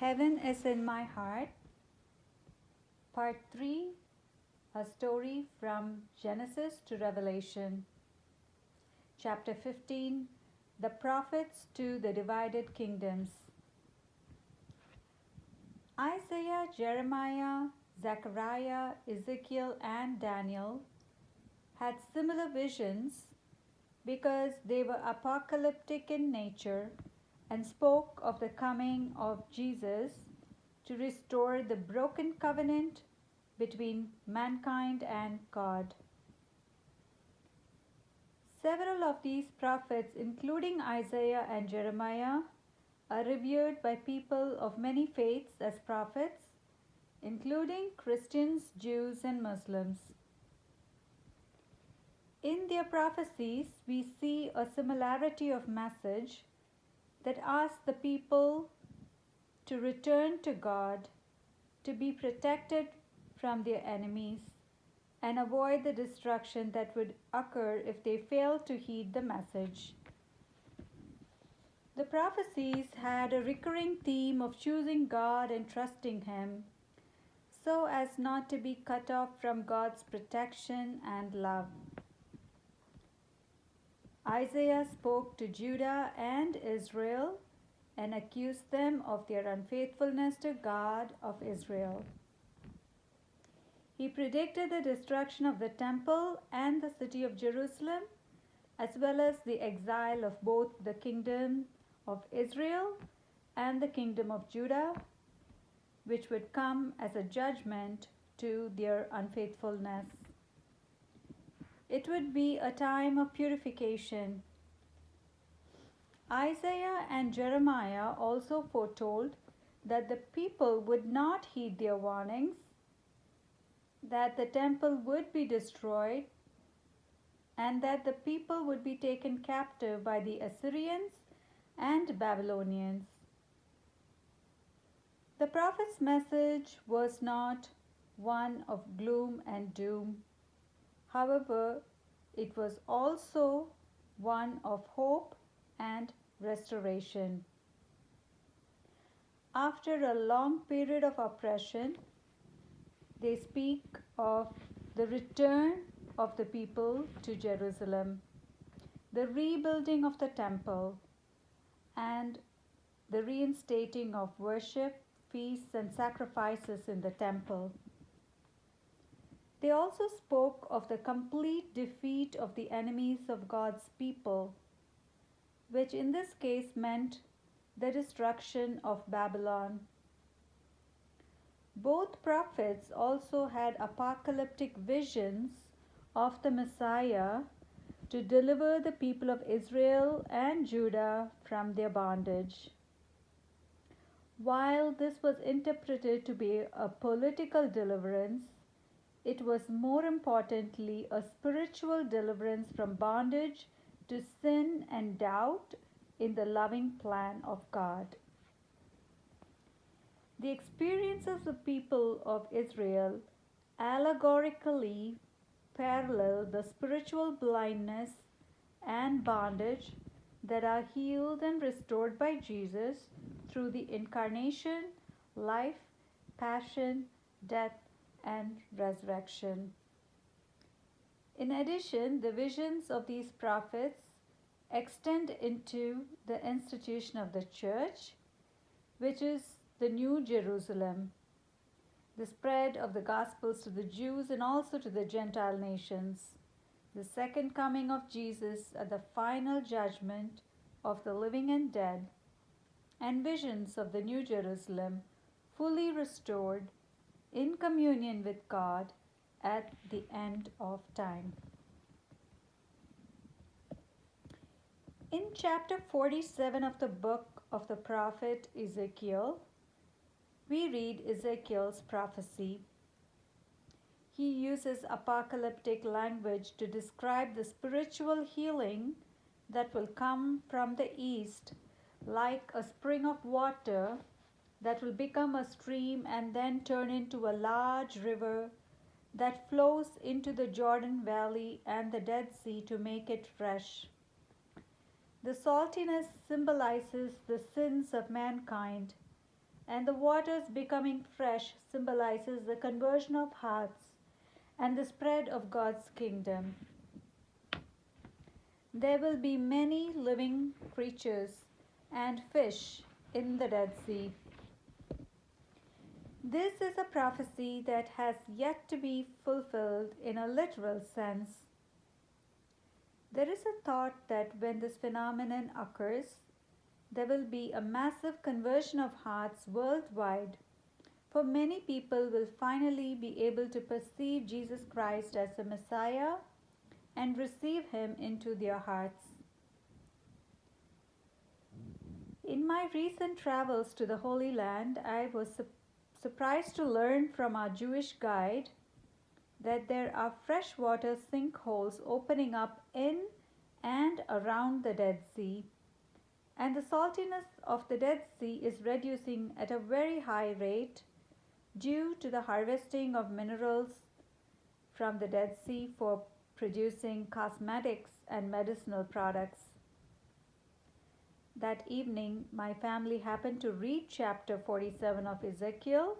Heaven is in my heart. Part 3, a story from Genesis to Revelation. Chapter 15, the prophets to the divided kingdoms. Isaiah, Jeremiah, Zechariah, Ezekiel, and Daniel had similar visions because they were apocalyptic in nature and spoke of the coming of Jesus to restore the broken covenant between mankind and God. Several of these prophets, including Isaiah and Jeremiah, are revered by people of many faiths as prophets, including Christians, Jews, and Muslims. In their prophecies, we see a similarity of message that asks the people to return to God, to be protected from their enemies, and avoid the destruction that would occur if they failed to heed the message. The prophecies had a recurring theme of choosing God and trusting Him so as not to be cut off from God's protection and love. Isaiah spoke to Judah and Israel and accused them of their unfaithfulness to God of Israel. He predicted the destruction of the temple and the city of Jerusalem, as well as the exile of both the kingdom of Israel and the kingdom of Judah, which would come as a judgment to their unfaithfulness. It would be a time of purification. Isaiah and Jeremiah also foretold that the people would not heed their warnings, that the temple would be destroyed, and that the people would be taken captive by the Assyrians and Babylonians. The prophet's message was not one of gloom and doom. However, it was also one of hope and restoration. After a long period of oppression, they speak of the return of the people to Jerusalem, the rebuilding of the temple, and the reinstating of worship, feasts, and sacrifices in the temple. They also spoke of the complete defeat of the enemies of God's people, which in this case meant the destruction of Babylon. Both prophets also had apocalyptic visions of the Messiah to deliver the people of Israel and Judah from their bondage. While this was interpreted to be a political deliverance, it was more importantly a spiritual deliverance from bondage to sin and doubt in the loving plan of God. The experience of the people of Israel allegorically parallel the spiritual blindness and bondage that are healed and restored by Jesus through the incarnation, life, passion, death, and resurrection. In addition, the visions of these prophets extend into the institution of the church, which is the New Jerusalem, the spread of the Gospels to the Jews and also to the Gentile nations, the second coming of Jesus at the final judgment of the living and dead, and visions of the New Jerusalem fully restored in communion with God at the end of time. In chapter 47 of the book of the prophet Ezekiel, we read Ezekiel's prophecy. He uses apocalyptic language to describe the spiritual healing that will come from the east, like a spring of water that will become a stream and then turn into a large river that flows into the Jordan Valley and the Dead Sea to make it fresh. The saltiness symbolizes the sins of mankind, and the waters becoming fresh symbolizes the conversion of hearts and the spread of God's kingdom. There will be many living creatures and fish in the Dead Sea. This is a prophecy that has yet to be fulfilled in a literal sense. There is a thought that when this phenomenon occurs, there will be a massive conversion of hearts worldwide, for many people will finally be able to perceive Jesus Christ as the Messiah and receive Him into their hearts. In my recent travels to the Holy Land, I was surprised to learn from our Jewish guide that there are freshwater sinkholes opening up in and around the Dead Sea, and the saltiness of the Dead Sea is reducing at a very high rate due to the harvesting of minerals from the Dead Sea for producing cosmetics and medicinal products. That evening, my family happened to read chapter 47 of Ezekiel,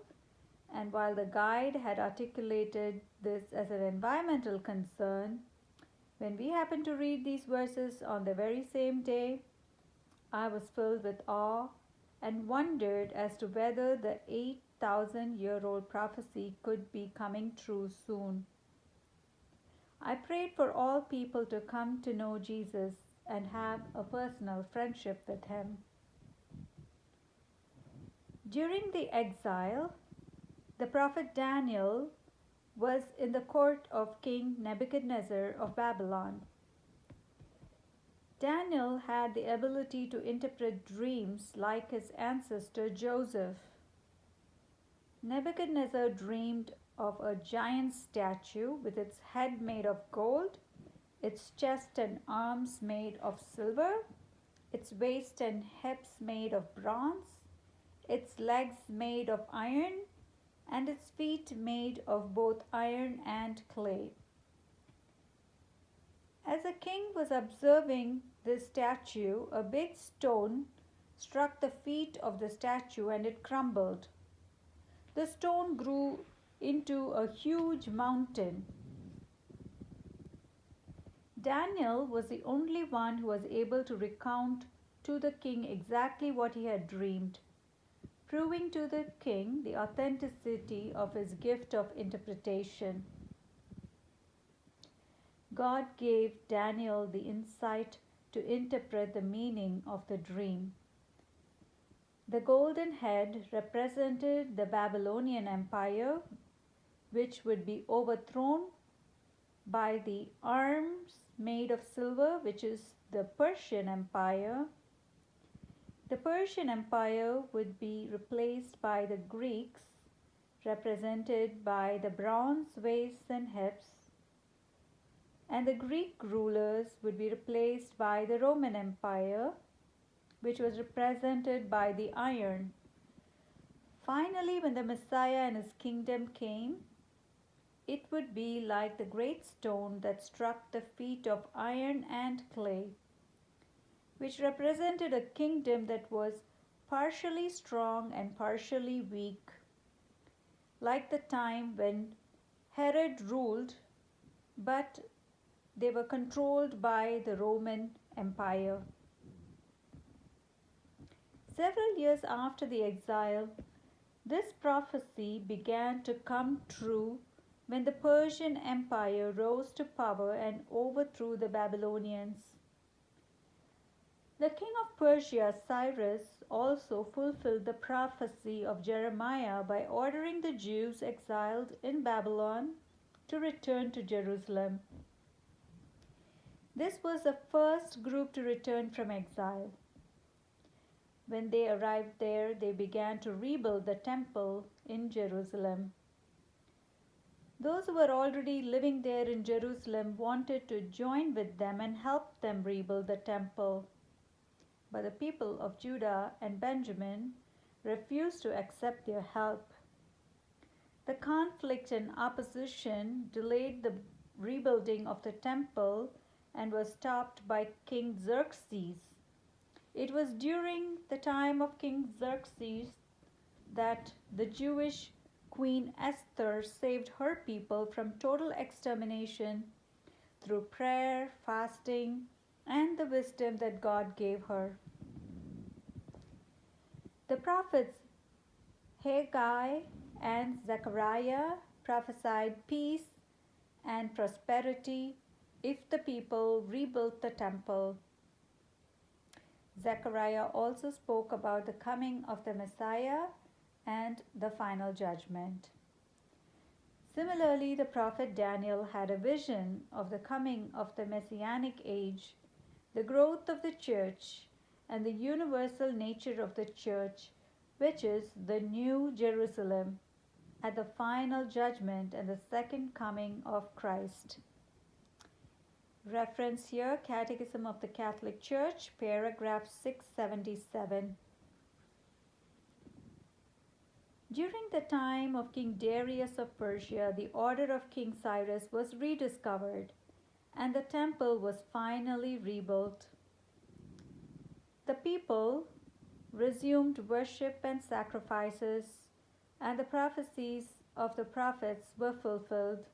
and while the guide had articulated this as an environmental concern, when we happened to read these verses on the very same day, I was filled with awe and wondered as to whether the 8,000-year-old prophecy could be coming true soon. I prayed for all people to come to know Jesus and have a personal friendship with Him. During the exile, the prophet Daniel was in the court of King Nebuchadnezzar of Babylon. Daniel had the ability to interpret dreams like his ancestor Joseph. Nebuchadnezzar dreamed of a giant statue with its head made of gold, its chest and arms made of silver, its waist and hips made of bronze, its legs made of iron, and its feet made of both iron and clay. As the king was observing this statue, a big stone struck the feet of the statue and it crumbled. The stone grew into a huge mountain. Daniel was the only one who was able to recount to the king exactly what he had dreamed, proving to the king the authenticity of his gift of interpretation. God gave Daniel the insight to interpret the meaning of the dream. The golden head represented the Babylonian Empire, which would be overthrown by the arms made of silver, which is the Persian Empire. The Persian Empire would be replaced by the Greeks, represented by the bronze waists and hips, and the Greek rulers would be replaced by the Roman Empire, which was represented by the iron. Finally, when the Messiah and his kingdom came, it would be like the great stone that struck the feet of iron and clay, which represented a kingdom that was partially strong and partially weak, like the time when Herod ruled, but they were controlled by the Roman Empire. Several years after the exile, this prophecy began to come true when the Persian Empire rose to power and overthrew the Babylonians. The king of Persia, Cyrus, also fulfilled the prophecy of Jeremiah by ordering the Jews exiled in Babylon to return to Jerusalem. This was the first group to return from exile. When they arrived there, they began to rebuild the temple in Jerusalem. Those who were already living there in Jerusalem wanted to join with them and help them rebuild the temple. But the people of Judah and Benjamin refused to accept their help. The conflict and opposition delayed the rebuilding of the temple and was stopped by King Xerxes. It was during the time of King Xerxes that the Jewish Queen Esther saved her people from total extermination through prayer, fasting, and the wisdom that God gave her. The prophets Haggai and Zechariah prophesied peace and prosperity if the people rebuilt the temple. Zechariah also spoke about the coming of the Messiah and the final judgment. Similarly, the prophet Daniel had a vision of the coming of the Messianic age, the growth of the church, and the universal nature of the church, which is the New Jerusalem, at the final judgment and the second coming of Christ. Reference here, Catechism of the Catholic Church, paragraph 677. During the time of King Darius of Persia, the order of King Cyrus was rediscovered, and the temple was finally rebuilt. The people resumed worship and sacrifices, and the prophecies of the prophets were fulfilled.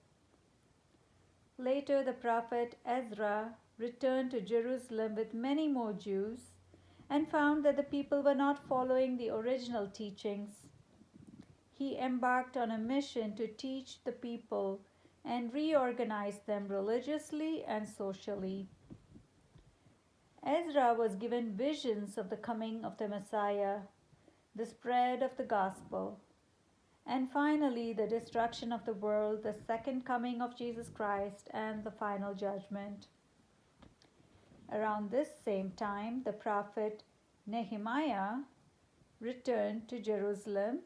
Later, the prophet Ezra returned to Jerusalem with many more Jews and found that the people were not following the original teachings. He embarked on a mission to teach the people and reorganize them religiously and socially. Ezra was given visions of the coming of the Messiah, the spread of the gospel, and finally the destruction of the world, the second coming of Jesus Christ, and the final judgment. Around this same time, the prophet Nehemiah returned to Jerusalem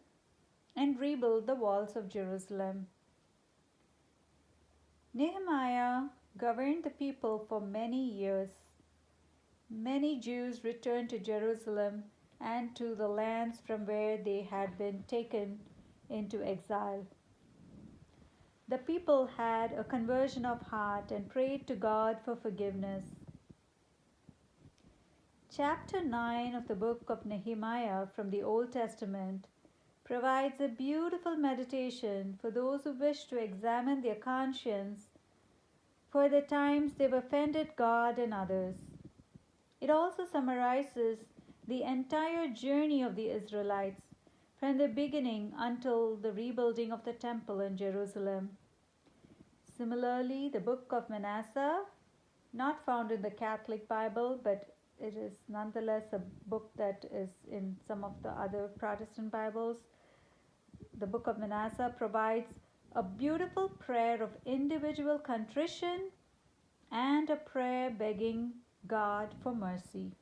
and rebuilt the walls of Jerusalem. Nehemiah governed the people for many years. Many Jews returned to Jerusalem and to the lands from where they had been taken into exile. The people had a conversion of heart and prayed to God for forgiveness. Chapter 9 of the book of Nehemiah from the Old Testament provides a beautiful meditation for those who wish to examine their conscience for the times they've offended God and others. It also summarizes the entire journey of the Israelites from the beginning until the rebuilding of the temple in Jerusalem. Similarly, the book of Manasseh, not found in the Catholic Bible, but it is nonetheless a book that is in some of the other Protestant Bibles. The book of Manasseh provides a beautiful prayer of individual contrition and a prayer begging God for mercy.